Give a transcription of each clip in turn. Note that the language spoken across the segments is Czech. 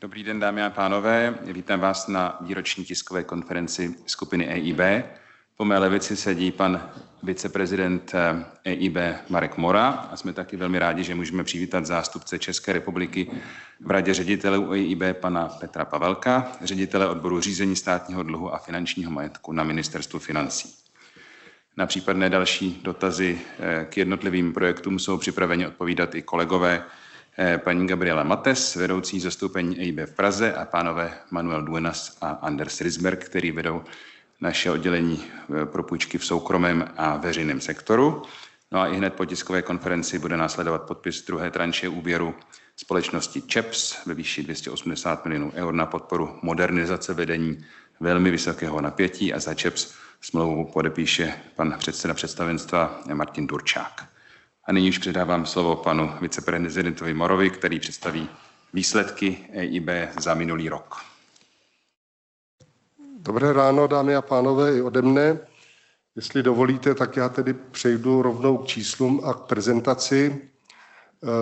Dobrý den, dámy a pánové. Vítám vás na výroční tiskové konferenci skupiny EIB. Po mé levici sedí pan viceprezident EIB Marek Mora a jsme taky velmi rádi, že můžeme přivítat zástupce České republiky v radě ředitelů EIB pana Petra Pavelka, ředitele odboru řízení státního dluhu a finančního majetku na Ministerstvu financí. Na případné další dotazy k jednotlivým projektům jsou připraveni odpovídat i kolegové paní Gabriela Mates, vedoucí zastoupení EIB v Praze, a pánové Manuel Duenas a Anders Risberg, který vedou naše oddělení pro půjčky v soukromém a veřejném sektoru. No a i hned po tiskové konferenci bude následovat podpis druhé tranše úvěru společnosti ČEPS ve výši 280 milionů eur na podporu modernizace vedení velmi vysokého napětí a za ČEPS smlouvu podepíše pan předseda představenstva Martin Turčák. A nyní už předávám slovo panu viceprezidentovi Morovi, který představí výsledky EIB za minulý rok. Dobré ráno, dámy a pánové, i ode mne. Jestli dovolíte, tak já tedy přejdu rovnou k číslům a k prezentaci.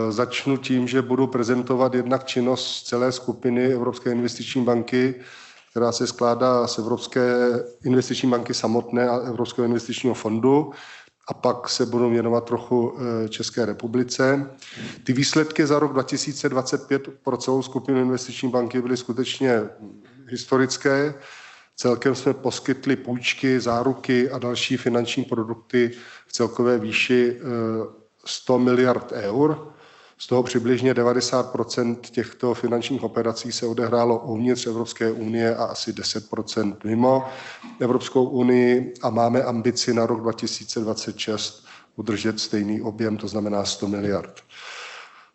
Začnu tím, že budu prezentovat jednak činnost celé skupiny Evropské investiční banky, která se skládá z Evropské investiční banky samotné a Evropského investičního fondu, a pak se budu věnovat trochu České republice. Ty výsledky za rok 2025 pro celou skupinu investiční banky byly skutečně historické. Celkem jsme poskytli půjčky, záruky a další finanční produkty v celkové výši 100 miliard eur. Z toho přibližně 90% těchto finančních operací se odehrálo uvnitř Evropské unie a asi 10% mimo Evropskou unii, a máme ambici na rok 2026 udržet stejný objem, to znamená 100 miliard.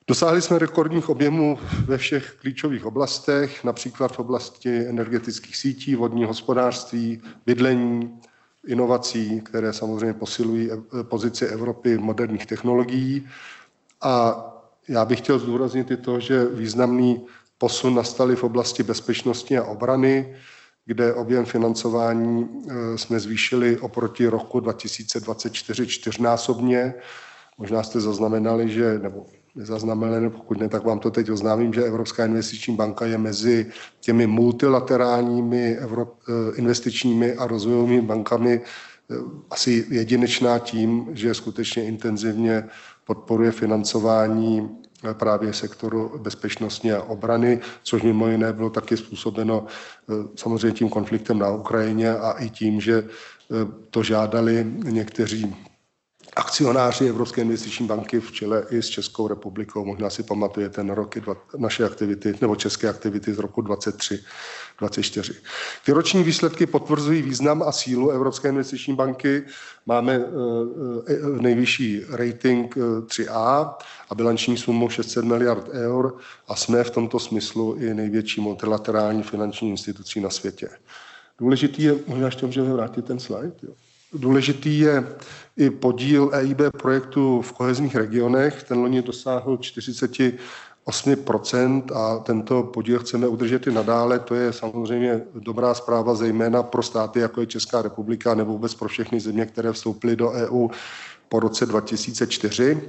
Dosáhli jsme rekordních objemů ve všech klíčových oblastech, například v oblasti energetických sítí, vodního hospodářství, bydlení, inovací, které samozřejmě posilují pozici Evropy moderních technologií. A já bych chtěl zdůraznit i to, že významný posun nastaly v oblasti bezpečnosti a obrany, kde objem financování jsme zvýšili oproti roku 2024 čtyřnásobně. Možná jste zaznamenali, nebo nezaznamenali, pokud ne, tak vám to teď oznámím, že Evropská investiční banka je mezi těmi multilaterálními investičními a rozvojovými bankami asi jedinečná tím, že skutečně intenzivně podporuje financování právě sektoru bezpečnostní a obrany, což mimo jiné bylo taky způsobeno samozřejmě tím konfliktem na Ukrajině a i tím, že to žádali někteří akcionáři Evropské investiční banky v čele i s Českou republikou. Možná si pamatujete na roky naše aktivity nebo české aktivity z roku 2023-2024. Ty roční výsledky potvrzují význam a sílu Evropské investiční banky. Máme nejvyšší rating 3A a bilanční sumu 600 miliard eur a jsme v tomto smyslu i největší multilaterální finanční institucí na světě. Důležitý je, možná ještě můžeme vrátit ten slide, jo. Důležitý je i podíl EIB projektů v kohezních regionech. Ten loni dosáhl 48% a tento podíl chceme udržet i nadále. To je samozřejmě dobrá zpráva, zejména pro státy, jako je Česká republika, nebo vůbec pro všechny země, které vstoupily do EU po roce 2004.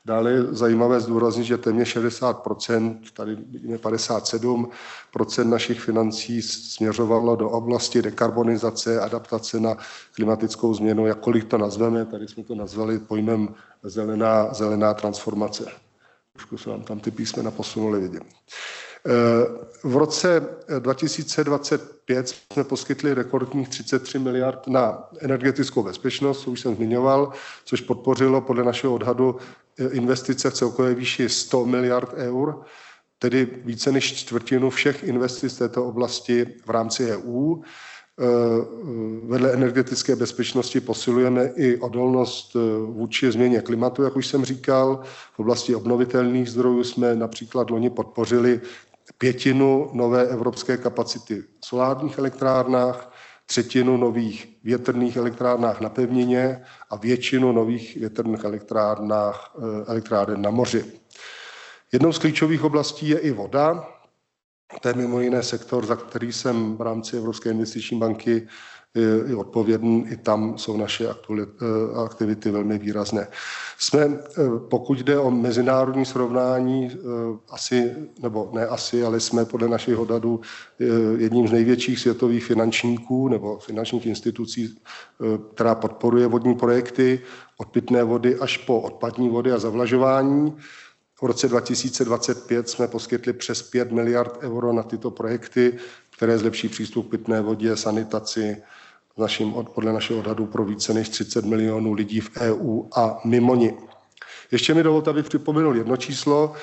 Dále je zajímavé zdůraznit, že téměř 60%, tady vidíme 57% našich financí směřovalo do oblasti dekarbonizace, adaptace na klimatickou změnu, jakkoliv to nazveme, tady jsme to nazvali pojmem zelená transformace. Trošku se vám tam ty písmena posunuli, vidím. V roce 2025 jsme poskytli rekordních 33 miliard na energetickou bezpečnost, co už jsem zmiňoval, což podpořilo podle našeho odhadu investice v celkové výši 100 miliard eur, tedy více než čtvrtinu všech investic této oblasti v rámci EU. Vedle energetické bezpečnosti posilujeme i odolnost vůči změně klimatu, jak už jsem říkal. V oblasti obnovitelných zdrojů jsme například loni podpořili 1/5 nové evropské kapacity v solárních elektrárnách, 1/3 nových větrných elektrárnách na pevnině a většinu nových větrných elektráren na moři. Jednou z klíčových oblastí je i voda. To je mimo jiné sektor, za který jsem v rámci Evropské investiční banky i odpovědný, i tam jsou naše aktivity velmi výrazné. Pokud jde o mezinárodní srovnání, ale jsme podle našich odhadů jedním z největších světových finančníků nebo finančních institucí, která podporuje vodní projekty od pitné vody až po odpadní vody a zavlažování. V roce 2025 jsme poskytli přes 5 miliard euro na tyto projekty, které zlepší přístup k pitné vodě, sanitaci, podle našeho odhadu pro více než 30 milionů lidí v EU a mimo ni. Ještě mi dovolte, abych připomenul jedno číslo.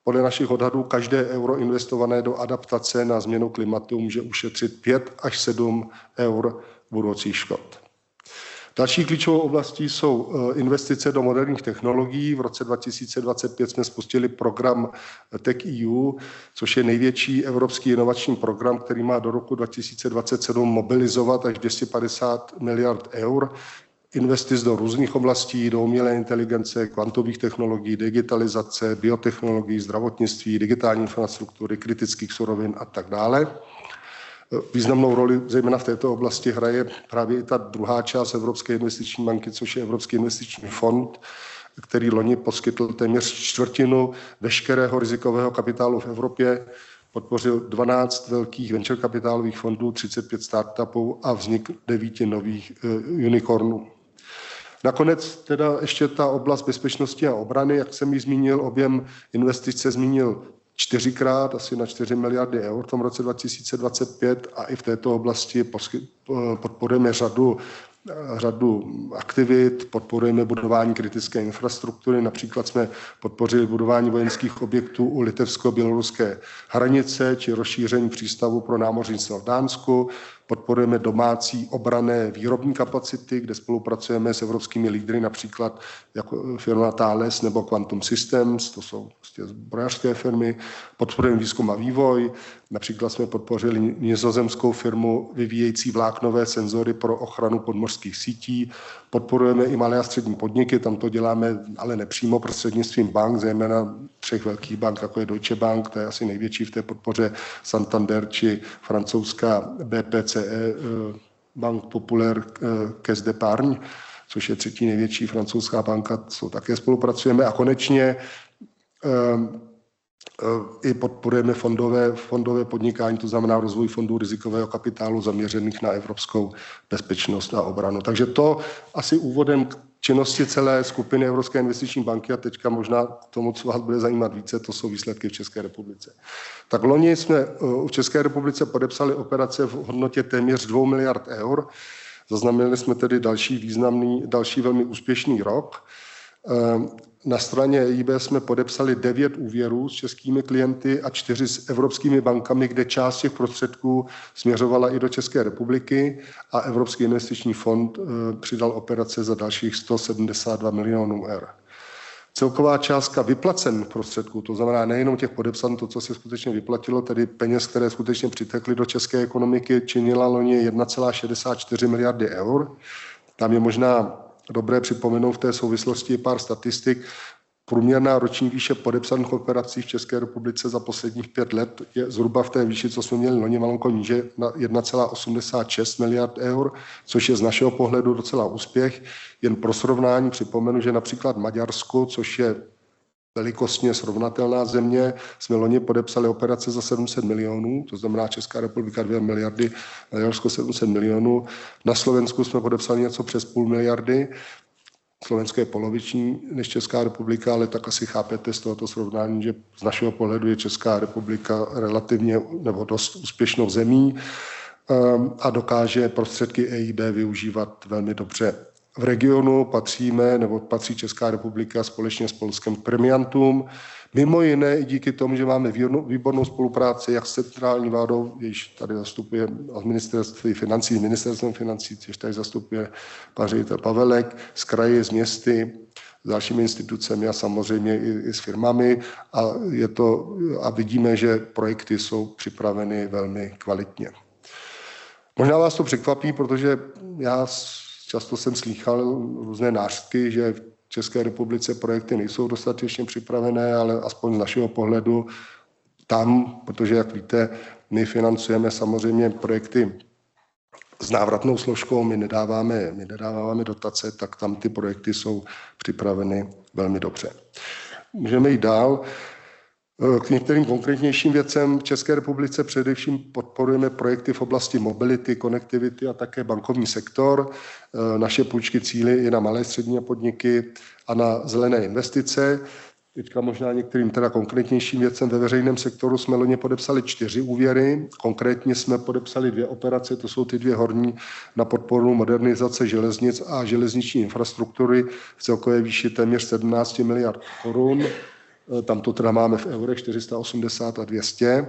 Podle našich odhadů každé euro investované do adaptace na změnu klimatu může ušetřit 5 až 7 eur budoucích škod. Další klíčovou oblastí jsou investice do moderních technologií. V roce 2025 jsme spustili program TechEU, což je největší evropský inovační program, který má do roku 2027 mobilizovat až 250 miliard eur. Investic do různých oblastí, do umělé inteligence, kvantových technologií, digitalizace, biotechnologií, zdravotnictví, digitální infrastruktury, kritických surovin a tak dále. Významnou roli zejména v této oblasti hraje právě i ta druhá část Evropské investiční banky, což je Evropský investiční fond, který loni poskytl téměř čtvrtinu veškerého rizikového kapitálu v Evropě, podpořil 12 velkých venture kapitálových fondů, 35 startupů a vznik 9 nových unicornů. Nakonec teda ještě ta oblast bezpečnosti a obrany, jak jsem ji zmínil, objem investic se zmínil 4krát, asi na 4 miliardy eur v tom roce 2025 a i v této oblasti podporujeme řadu aktivit, podporujeme budování kritické infrastruktury. Například jsme podpořili budování vojenských objektů u litevsko-běloruské hranice či rozšíření přístavu pro námořnictvo v Dánsku. Podporujeme domácí obranné výrobní kapacity, kde spolupracujeme s evropskými lídry, například jako firma Thales nebo Quantum Systems, to jsou zbrojařské firmy. Podporujeme výzkum a vývoj. Například jsme podpořili nizozemskou firmu vyvíjející vláknové senzory pro ochranu podmořských sítí. Podporujeme i malé a střední podniky, tam to děláme ale nepřímo prostřednictvím bank, zejména 3 velkých bank, jako je Deutsche Bank, to je asi největší v té podpoře, Santander či francouzská BPCE, Banque Populaire Caisse d'Épargne, což je 3. největší francouzská banka, co také spolupracujeme. A konečně i podporujeme fondové podnikání, to znamená rozvoj fondů rizikového kapitálu zaměřených na evropskou bezpečnost a obranu. Takže to asi úvodem k činnosti celé skupiny Evropské investiční banky a teďka možná k tomu, co vás bude zajímat více, to jsou výsledky v České republice. Tak loni jsme v České republice podepsali operace v hodnotě téměř 2 miliard eur. Zaznamenali jsme tedy další velmi úspěšný rok. Na straně EIB jsme podepsali 9 úvěrů s českými klienty a 4 s evropskými bankami, kde část těch prostředků směřovala i do České republiky a Evropský investiční fond přidal operace za dalších 172 milionů eur. Celková částka vyplacených prostředků, to znamená nejenom těch podepsaných, to, co se skutečně vyplatilo, tedy peněz, které skutečně přitekly do české ekonomiky, činila loni 1,64 miliardy eur. Tam je možná dobré připomenout v té souvislosti pár statistik. Průměrná roční výše podepsaných operací v České republice za posledních 5 let je zhruba v té výši, co jsme měli loni, malinko níže, na 1,86 miliard eur, což je z našeho pohledu docela úspěch. Jen pro srovnání připomenu, že například Maďarsku, což je velikostně srovnatelná země, jsme loni podepsali operace za 700 milionů, to znamená Česká republika 2 miliardy, Maďarsko 700 milionů. Na Slovensku jsme podepsali něco přes 0,5 miliardy. Slovensko je poloviční než Česká republika, ale tak asi chápete z tohoto srovnání, že z našeho pohledu je Česká republika relativně nebo dost úspěšnou zemí a dokáže prostředky EIB využívat velmi dobře. V regionu patří Česká republika společně s Polskem k premiantům. Mimo jiné i díky tomu, že máme výbornou spolupráci jak s centrální vládou, jejíž tady zastupuje ministerstvem financí, jež tady zastupuje pan ředitel Pavelek, s kraji, s městy, s dalšími institucemi a samozřejmě i s firmami. A vidíme, že projekty jsou připraveny velmi kvalitně. Možná vás to překvapí, protože často jsem slýchal různé nářky, že v České republice projekty nejsou dostatečně připravené, ale aspoň z našeho pohledu tam, protože, jak víte, my financujeme samozřejmě projekty s návratnou složkou, my nedáváme dotace, tak tam ty projekty jsou připraveny velmi dobře. Můžeme jít dál. K některým konkrétnějším věcem v České republice především podporujeme projekty v oblasti mobility, konektivity a také bankovní sektor. Naše půjčky cílí i na malé střední podniky a na zelené investice. Teďka možná některým teda konkrétnějším věcem ve veřejném sektoru jsme loni podepsali 4 úvěry. Konkrétně jsme podepsali 2 operace, to jsou ty 2 horní na podporu modernizace železnic a železniční infrastruktury v celkové výši téměř 17 miliard korun. Tam to teda máme v eurech 480 a 200.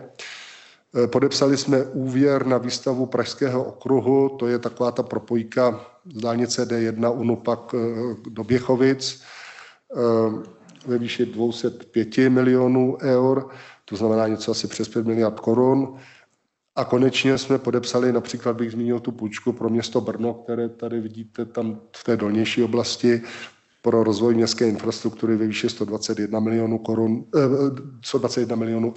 Podepsali jsme úvěr na výstavu Pražského okruhu, to je taková ta propojka z dálnice D1 Unupak do Běchovic ve výši 205 milionů eur, to znamená něco asi přes 5 miliard korun. A konečně jsme podepsali, například bych zmínil tu půjčku pro město Brno, které tady vidíte tam v té dolnější oblasti, pro rozvoj městské infrastruktury ve výši 121 milionů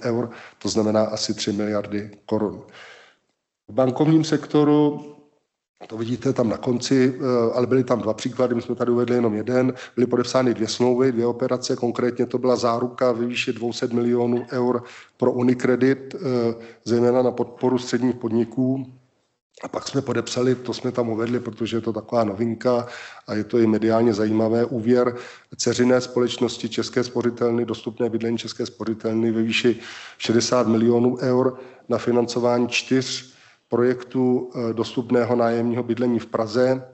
eur, to znamená asi 3 miliardy korun. V bankovním sektoru, to vidíte tam na konci, ale byly tam 2 příklady, my jsme tady uvedli jenom jeden, byly podepsány 2 smlouvy, 2 operace, konkrétně to byla záruka ve výši 200 milionů eur pro Unicredit, zejména na podporu středních podniků. A pak jsme podepsali, to jsme tam uvedli, protože je to taková novinka a je to i mediálně zajímavé, úvěr dceřiné společnosti České spořitelny, dostupné bydlení České spořitelny ve výši 60 milionů eur na financování 4 projektů dostupného nájemního bydlení v Praze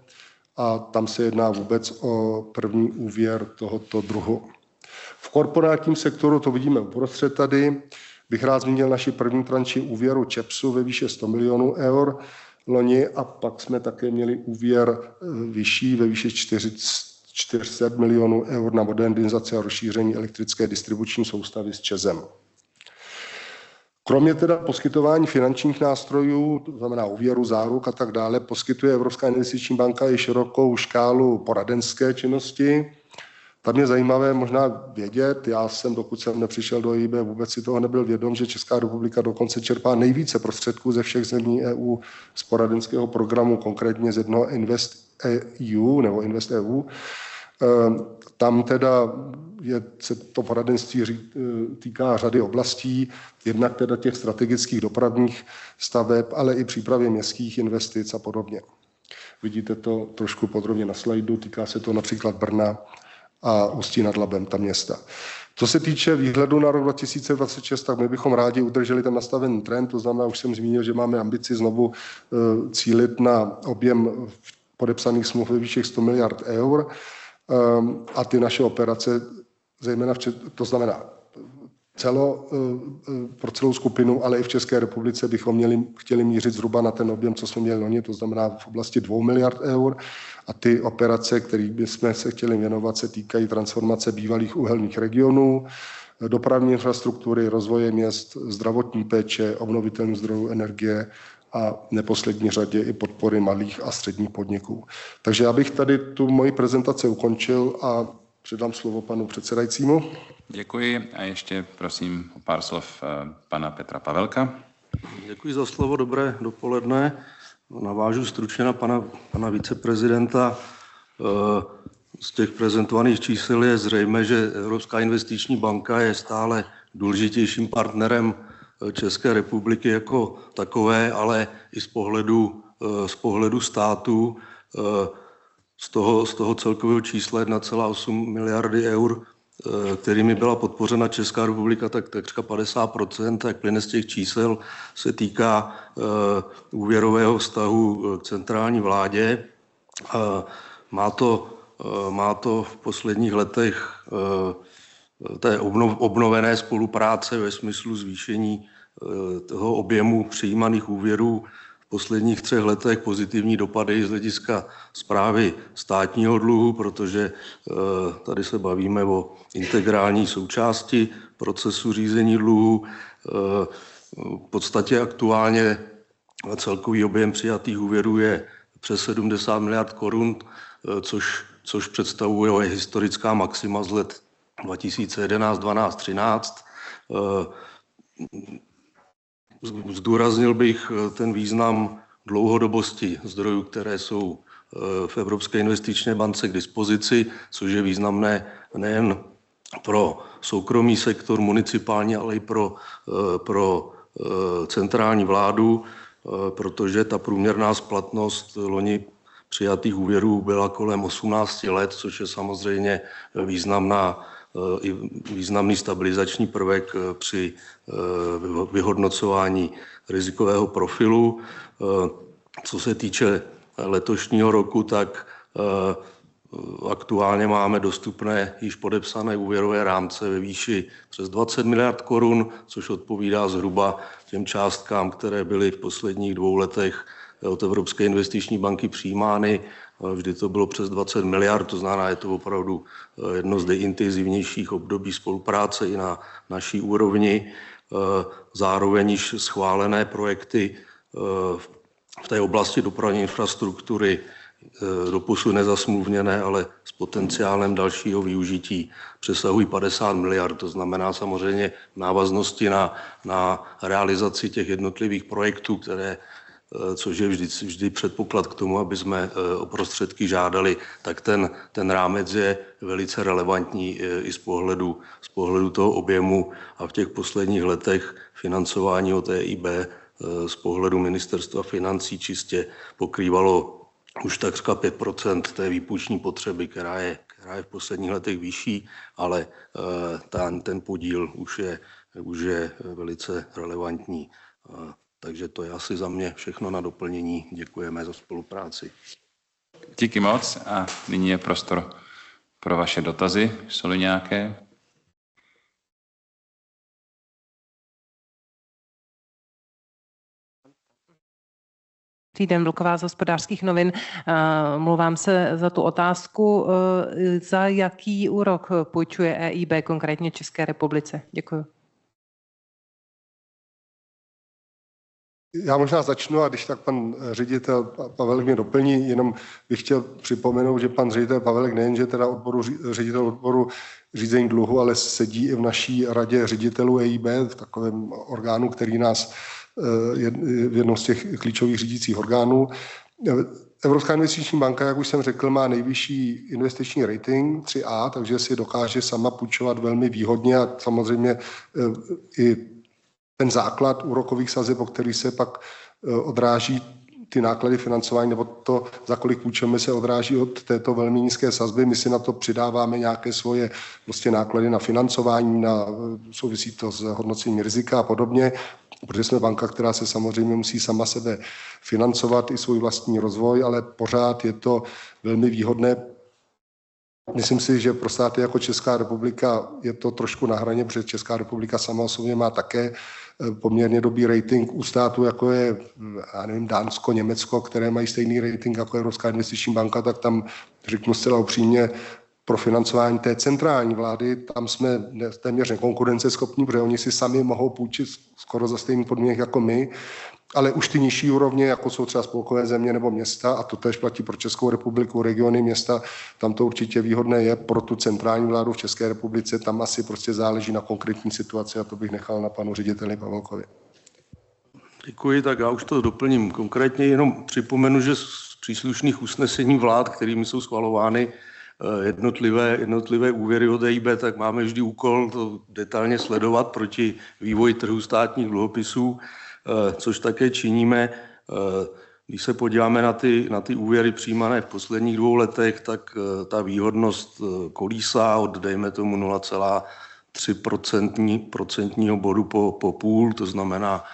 a tam se jedná vůbec o první úvěr tohoto druhu. V korporátním sektoru, to vidíme uprostřed tady, bych rád zmínil naši první tranši úvěru ČEPSu ve výši 100 milionů eur loni a pak jsme také měli úvěr vyšší ve výši 400 milionů eur na modernizaci a rozšíření elektrické distribuční soustavy s ČEZem. Kromě teda poskytování finančních nástrojů, to znamená úvěru, záruk a tak dále, poskytuje Evropská investiční banka i širokou škálu poradenské činnosti. Tam je zajímavé možná vědět, já jsem, dokud jsem nepřišel do EIB, vůbec si toho nebyl vědom, že Česká republika dokonce čerpá nejvíce prostředků ze všech zemí EU z poradenského programu, konkrétně z jednoho InvestEU nebo InvestEU. Tam teda se to poradenství týká řady oblastí, jednak teda těch strategických dopravních staveb, ale i přípravy městských investic a podobně. Vidíte to trošku podrobně na slajdu, týká se to například Brna a Ústí nad Labem, ta města. Co se týče výhledu na rok 2026, tak my bychom rádi udrželi ten nastavený trend, to znamená, už jsem zmínil, že máme ambici znovu cílit na objem podepsaných smluv ve výši 100 miliard eur a ty naše operace, zejména to znamená pro celou skupinu, ale i v České republice bychom chtěli mířit zhruba na ten objem, co jsme měli loni, to znamená v oblasti 2 miliard eur. A ty operace, kterých bychom se chtěli věnovat, se týkají transformace bývalých uhelných regionů, dopravní infrastruktury, rozvoje měst, zdravotní péče, obnovitelných zdrojů energie a v neposlední řadě i podpory malých a středních podniků. Takže já bych tady tu moji prezentaci ukončil a předám slovo panu předsedajícímu. Děkuji a ještě prosím o pár slov pana Petra Pavelka. Děkuji za slovo, dobré dopoledne. Navážu stručně na pana viceprezidenta. Z těch prezentovaných čísel je zřejmé, že Evropská investiční banka je stále důležitějším partnerem České republiky jako takové, ale i z pohledu státu. Z toho celkového čísla 1,8 miliardy eur, kterými byla podpořena Česká republika, tak takřka 50%, jak plyne z těch čísel, se týká úvěrového vztahu k centrální vládě. Má to v posledních letech té obnovené spolupráce ve smyslu zvýšení toho objemu přijímaných úvěrů v posledních 3 letech pozitivní dopady z hlediska správy státního dluhu, protože tady se bavíme o integrální součásti procesu řízení dluhu. V podstatě aktuálně celkový objem přijatých úvěrů je přes 70 miliard korun, což představuje historická maxima z let 2011, 12, 13. Zdůraznil bych ten význam dlouhodobosti zdrojů, které jsou v Evropské investiční bance k dispozici, což je významné nejen pro soukromý sektor, municipální, ale i pro centrální vládu, protože ta průměrná splatnost loni přijatých úvěrů byla kolem 18 let, což je samozřejmě významný stabilizační prvek při vyhodnocování rizikového profilu. Co se týče letošního roku, tak aktuálně máme dostupné již podepsané úvěrové rámce ve výši přes 20 miliard korun, což odpovídá zhruba těm částkám, které byly v posledních 2 letech od Evropské investiční banky přijímány. Vždy to bylo přes 20 miliard, to znamená, je to opravdu jedno z nejintenzivnějších období spolupráce i na naší úrovni. Zároveň již schválené projekty v té oblasti dopravní infrastruktury doposud nezasmluvněné, ale s potenciálem dalšího využití přesahují 50 miliard. To znamená samozřejmě v návaznosti na realizaci těch jednotlivých projektů, což je vždy předpoklad k tomu, aby jsme o prostředky žádali, tak ten rámec je velice relevantní i z pohledu toho objemu a v těch posledních letech financování od EIB z pohledu ministerstva financí čistě pokrývalo už takřka 5% té výpůjční potřeby, která je v posledních letech vyšší, ale ten podíl už je velice relevantní. Takže to je asi za mě všechno na doplnění. Děkujeme za spolupráci. Díky moc a nyní je prostor pro vaše dotazy. Jsou-li nějaké? Den Vlková z Hospodářských novin. Mluvám se za tu otázku. Za jaký úrok půjčuje EIB konkrétně České republice? Děkuji. Já možná začnu a když tak pan ředitel Pavelek mě doplní, jenom bych chtěl připomenout, že pan ředitel Pavelek nejenže teda ředitel odboru řízení dluhu, ale sedí i v naší radě ředitelů EIB, v takovém orgánu, který nás v jednom z těch klíčových řídících orgánů. Evropská investiční banka, jak už jsem řekl, má nejvyšší investiční rating 3A, takže si dokáže sama půjčovat velmi výhodně a samozřejmě i ten základ úrokových sazeb, o který se pak odráží ty náklady financování, nebo to, za kolik půjčujeme, se odráží od této velmi nízké sazby. My si na to přidáváme nějaké svoje prostě náklady na financování, souvisí to s hodnocením rizika a podobně, protože jsme banka, která se samozřejmě musí sama sebe financovat i svůj vlastní rozvoj, ale pořád je to velmi výhodné. Myslím si, že pro státy jako Česká republika je to trošku na hraně, protože Česká republika sama osobně má také poměrně dobrý rating u států, jako je, já nevím, Dánsko, Německo, které mají stejný rating jako Evropská investiční banka, tak tam, řeknu zcela upřímně, pro financování té centrální vlády, tam jsme téměř nekonkurenceschopní, protože oni si sami mohou půjčit skoro za stejný podmínek jako my, ale už ty nižší úrovně, jako jsou třeba spolkové země nebo města, a to též platí pro Českou republiku, regiony, města, tam to určitě výhodné je pro tu centrální vládu v České republice, tam asi prostě záleží na konkrétní situaci a to bych nechal na panu řediteli Pavelkovi. Děkuji, tak já už to doplním. Konkrétně jenom připomenu, že z příslušných usnesení vlád, kterými jsou schvalovány jednotlivé úvěry od EIB, tak máme vždy úkol to detailně sledovat proti vývoji trhu státních dluhopisů, což také činíme. Když se podíváme na ty úvěry přijímané v posledních 2 letech, tak ta výhodnost kolísá od, dejme tomu, 0,3 procentního bodu po půl, to znamená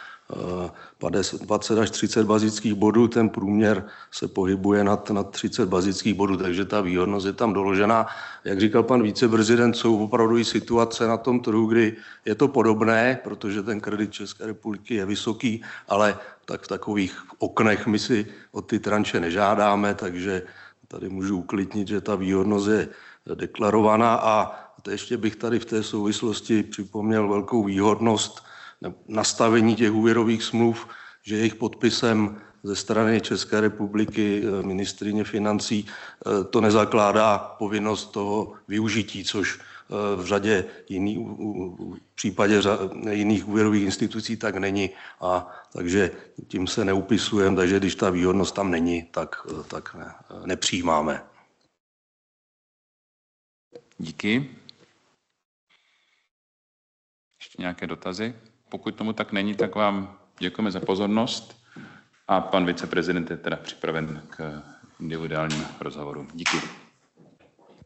20 až 30 bazických bodů, ten průměr se pohybuje nad 30 bazických bodů, takže ta výhodnost je tam doložená. Jak říkal pan viceprezident, jsou opravdu i situace na tom trhu, kdy je to podobné, protože ten kredit České republiky je vysoký, ale tak v takových oknech my si od ty tranše nežádáme, takže tady můžu uklidnit, že ta výhodnost je deklarovaná a ještě bych tady v té souvislosti připomněl velkou výhodnost nastavení těch úvěrových smluv, že jejich podpisem ze strany České republiky ministryně financí to nezakládá povinnost toho využití, což v řadě v případě jiných úvěrových institucí tak není, a takže tím se neupisujeme, takže když ta výhodnost tam není, tak nepřijímáme. Díky. Ještě nějaké dotazy? Pokud tomu tak není, tak vám děkujeme za pozornost a pan viceprezident je teda připraven k individuálním rozhovorům. Díky.